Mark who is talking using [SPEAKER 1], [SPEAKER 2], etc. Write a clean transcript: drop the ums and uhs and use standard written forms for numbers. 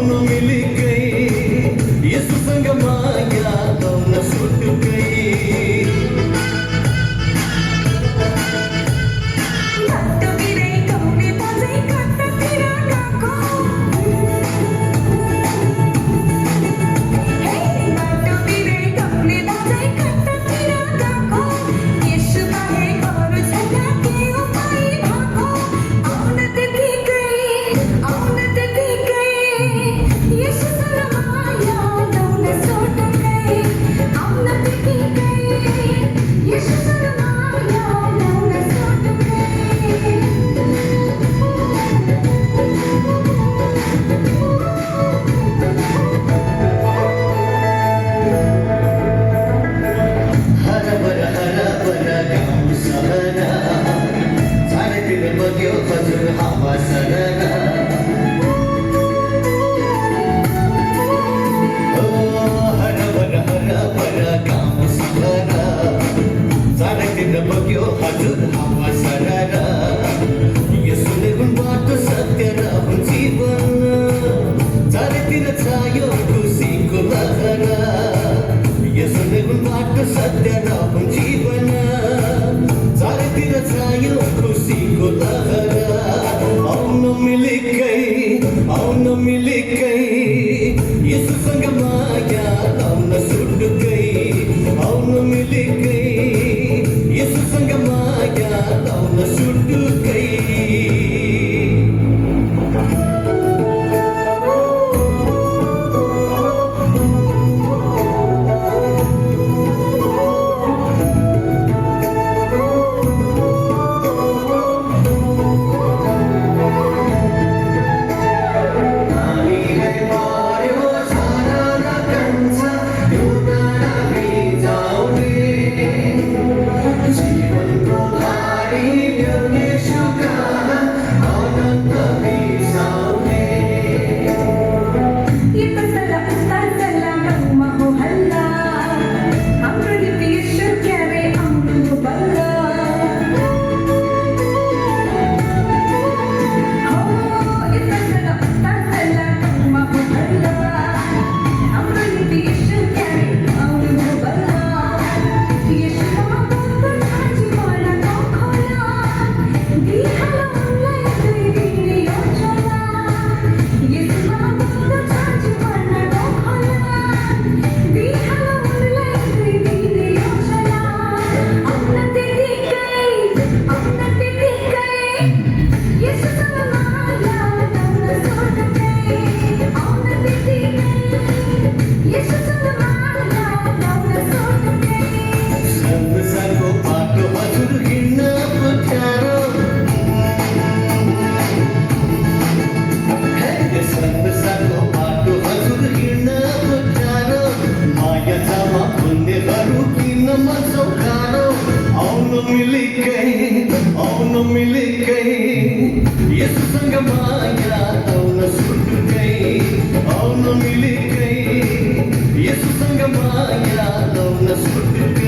[SPEAKER 1] आउनु मिलिकै यसुसँग माया लाउन सुटुकै हजुर हावा सररा यसले हुन बाटो सत्य र हुन जीवन चारैतिर छायो खुसीको लहरा यसले हुन बाटो सत्य र हुन जीवन चारैतिर छायो खुसीको लहरा आउनु मिलिकै यसुसँग माया लाउन सुटुकै आउनु मिलिकै यसुसँग माया लाउन सुटुकै आउनु मिलिकै यसुसँग माया लाउन सुटुकै आउनु मिलिकै यसुसँग माया लाउन सुटुकै